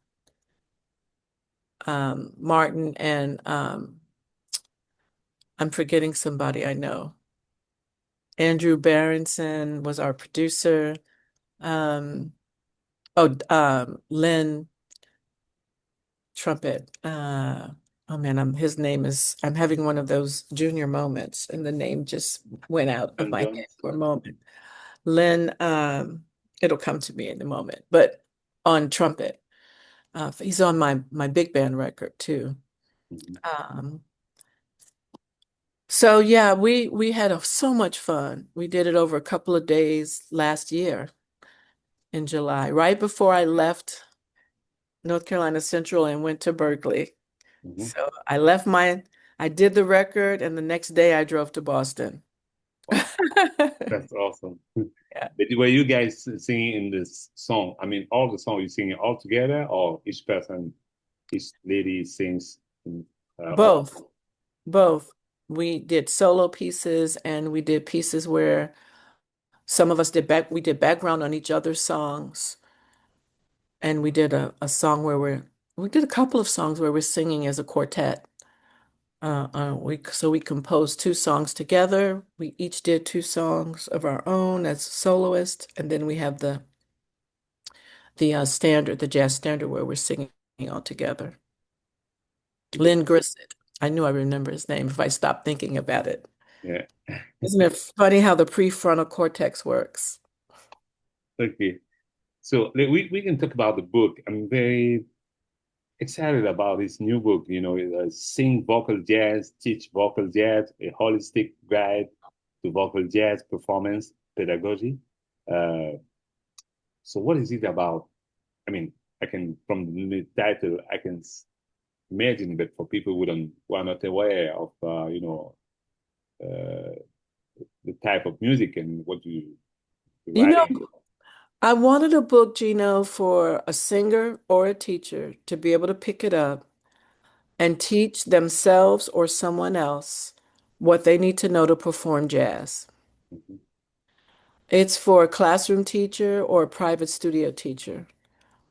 Martin, and I'm forgetting somebody I know. Andrew Berenson was our producer. Um, Lynn Trumpet. Oh man, his name is, I'm having one of those junior moments, and the name just went out of Ben my head Jones. for a moment. Lynn, it'll come to me in a moment, but on trumpet. He's on my big band record too. Mhm. Um, so yeah, we had so much fun. We did it over a couple of days last year in July, right before I left North Carolina Central and went to Berklee. Mhm. So I did the record, and the next day I drove to Boston. Wow, that's awesome. Yeah. But were you guys singing in this song? I mean, all the songs you singing all together, or each person, each lady sings all? Both, both. We did solo pieces and we did pieces where some of us we did background on each other's songs. And we did a song where we did a couple of songs where we're singing as a quartet. So we composed two songs together. We each did two songs of our own as soloists, and then we have the standard, the jazz standard, where we're singing all together. Lynn Grissett. I knew I remember his name if I stopped thinking about it. Yeah. Isn't it funny how the prefrontal cortex works? Okay. So we can talk about the book. I'm very excited about this new book. Sing vocal jazz, teach vocal jazz, a holistic guide to vocal jazz performance pedagogy. Uh, so what is it about? I mean, I can from the title, I can imagine, but for people who are not aware of, uh, the type of music and what you You know, writing. I wanted a book, Gino, for a singer or a teacher to be able to pick it up and teach themselves or someone else what they need to know to perform jazz. Mhm. It's for a classroom teacher or a private studio teacher,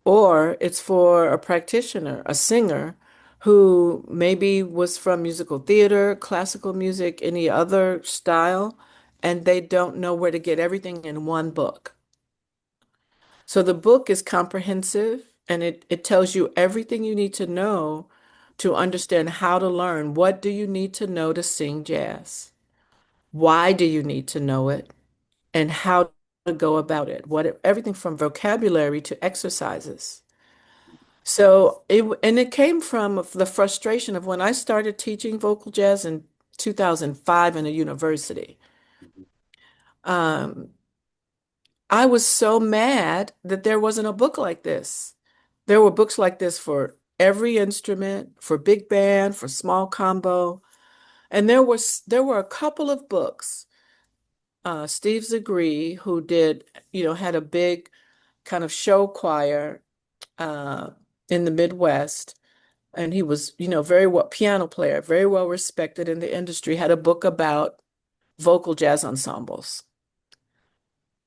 or it's for a practitioner, a singer who maybe was from musical theater, classical music, any other style, and they don't know where to get everything in one book. So the book is comprehensive and it tells you everything you need to know to understand how to learn. What do you need to know to sing jazz? Why do you need to know it? And how to go about it? Everything from vocabulary to exercises. So it came from the frustration of when I started teaching vocal jazz in 2005 in a university. Um, I was so mad that there wasn't a book like this. There were books like this for every instrument, for big band, for small combo, and there were a couple of books. Steve Zagree, who had a big kind of show choir uh, in the Midwest, and he was, very well piano player, very well respected in the industry, had a book about vocal jazz ensembles.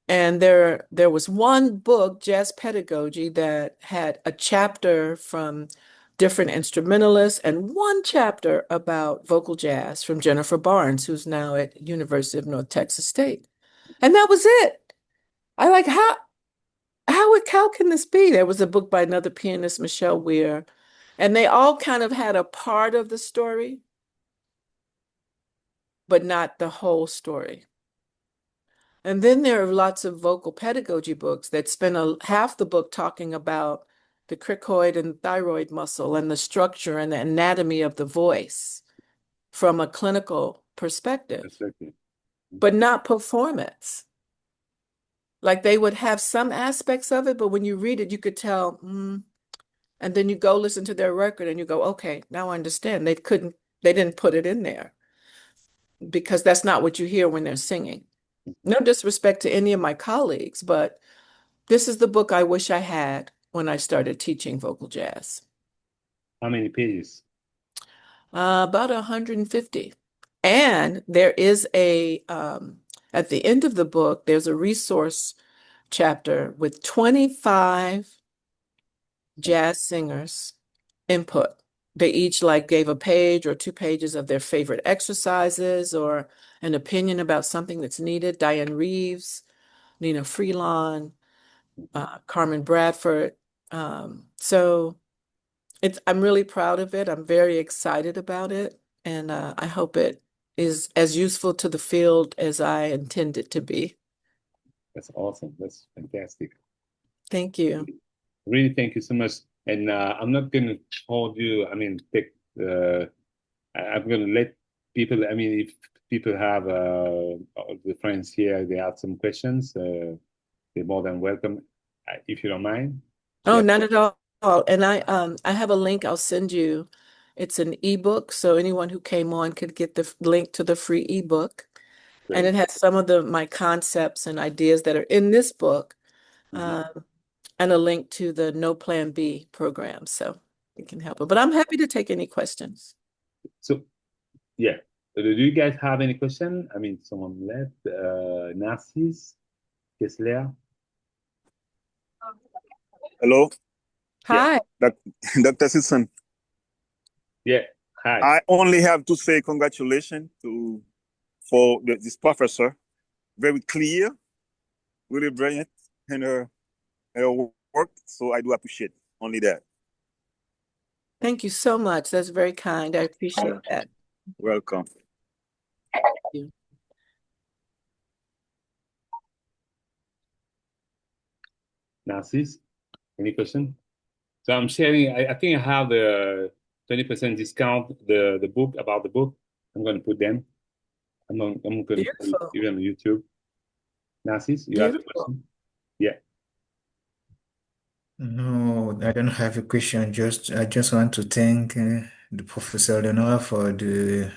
And there was one book, Jazz Pedagogy, that had a chapter from different instrumentalists and one chapter about vocal jazz from Jennifer Barnes, who's now at University of North Texas State. And that was it. I like how can this be? There was a book by another pianist, Michelle Weir, and they all kind of had a part of the story, but not the whole story. And then there are lots of vocal pedagogy books that spend half the book talking about the cricoid and thyroid muscle and the structure and the anatomy of the voice from a clinical perspective, Exactly. but not performance. Like they would have some aspects of it, but when you read it, you could tell, and then you go listen to their record and you go, okay, now I understand. They didn't put it in there because that's not what you hear when they're singing. No disrespect to any of my colleagues, but this is the book I wish I had when I started teaching vocal jazz. How many pages? About 150. And there is at the end of the book, there's a resource chapter with 25 jazz singers input. They each like gave a page or 2 pages of their favorite exercises or an opinion about something that's needed. Diane Reeves, Nina Freelon, Carmen Bradford. So I'm really proud of it. I'm very excited about it, and I hope it is as useful to the field as I intend it to be. That's awesome. That's fantastic. Thank you. Really, thank you so much. And I'm not going to hold you. I mean, I'm going to let people. I mean, if people have all the friends here, they have some questions. They're more than welcome. If you don't mind. Oh, Yeah, not at all. And I have a link I'll send you. It's an ebook, so anyone who came on could get the link to the free ebook. And great. it has some of the my concepts and ideas that are in this book, Mhm. um, and a link to the No Plan B program, so it can help. But I'm happy to take any questions. So, yeah. Do you guys have any question? I mean, someone left. Narcis, Kessler. Hello, Yeah, Hi. Doc- Dr. Simpson. yeah. Hi. I only have to say congratulations to for this professor. Very clear, really brilliant in her work. So I do appreciate only that. Thank you so much. That's very kind. I appreciate that. Welcome. Thank you. Narcis, any question? So I'm sharing. I think I have the 20% discount. The book about the book. I'm going to put them. I'm going to put it Beautiful. even on YouTube. Narcis, you have a Beautiful. question? Yeah. No, I don't have a question. I just want to thank the Professor Lenora for the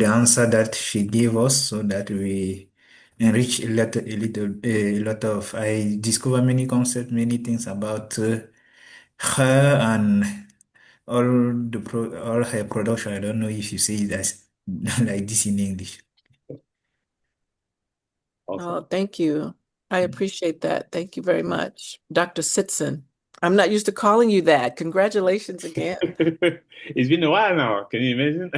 answer that she gave us, so that we enrich a lot of. I discover many concepts, many things about her and all her production. I don't know if you say it as like this in English. Awesome. Oh, thank you. I appreciate that. Thank you very much, Dr. Sitson. I'm not used to calling you that. Congratulations again. It's been a while now. Can you imagine?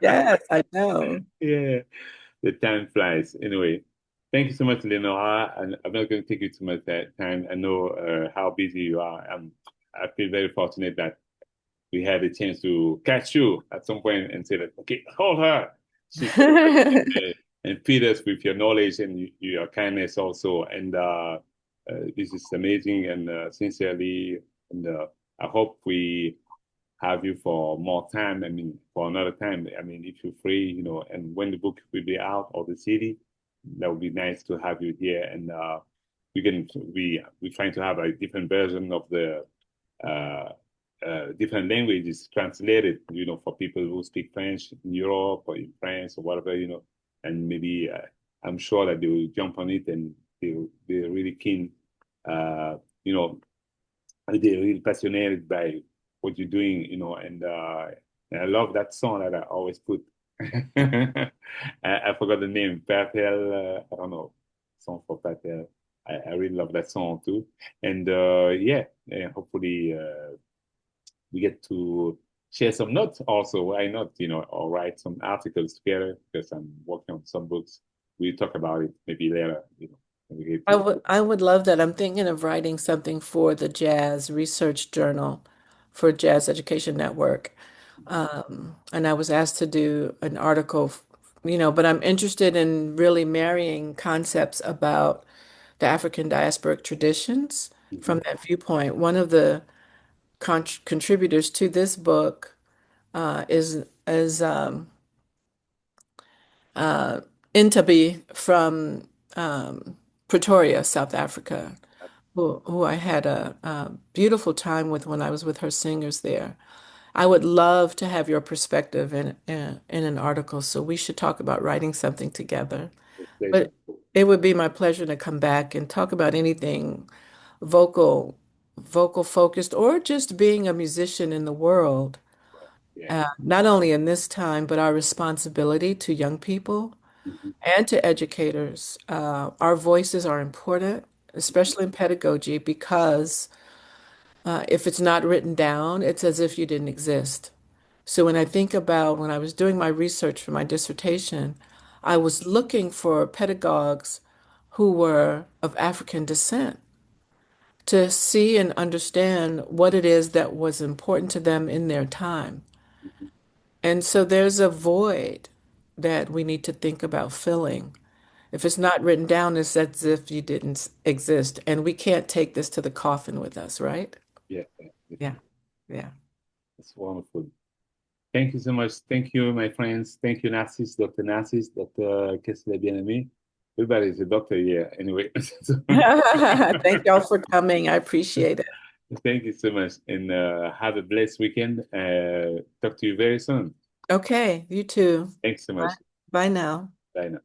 Yes, I know. Yeah, the time flies. Anyway, thank you so much, Lenora. And I'm not going to take you too much time. I know how busy you are. I feel very fortunate that we had a chance to catch you at some point and say that, okay, hold her. She's and feed us with your knowledge and your kindness also. And this is amazing and sincerely. And I hope we have you for more time. I mean, for another time. I mean, if you're free, and when the book will be out or the CD, that would be nice to have you here. And we're trying to have a different version of the uh, different languages translated, for people who speak French in Europe or in France or whatever, and maybe I'm sure that they will jump on it and they'll be really keen, you know, they're really passionate by what you're doing, and I love that song that I always put. I forgot the name, Patel, I don't know, song for Patel. I really love that song too. And yeah, hopefully we get to share some notes also. Why not, or write some articles together because I'm working on some books. We talk about it maybe later, when we get to. I would love that. I'm thinking of writing something for the Jazz Research Journal for Jazz Education Network. And I was asked to do an article, but I'm interested in really marrying concepts about the African diasporic traditions from Mhm. that viewpoint. One of the contributors to this book is uh, Intabi from Pretoria, South Africa, who I had a beautiful time with when I was with her singers there. I would love to have your perspective in an article, so we should talk about writing something together. With pleasure. But it would be my pleasure to come back and talk about anything vocal, vocal focused, or just being a musician in the world. Yeah. not only in this time, but our responsibility to young people Mhm. and to educators. Our voices are important, especially in pedagogy, because if it's not written down, it's as if you didn't exist. So when I think about when I was doing my research for my dissertation, I was looking for pedagogues who were of African descent to see and understand what it is that was important to them in their time. Mhm. And so there's a void that we need to think about filling. If it's not written down, it's as if you didn't exist. And we can't take this to the coffin with us, right? Yeah. Yeah. Yeah. That's wonderful. Thank you so much. Thank you, my friends. Thank you, Narcisse, Dr. Narcisse, Dr. Kessler Bien-Aimé. Everybody's a doctor here, anyway. Thank y'all for coming. I appreciate it. Thank you so much, and have a blessed weekend. Talk to you very soon. Okay, you too. Thanks so much. Bye now. Bye now.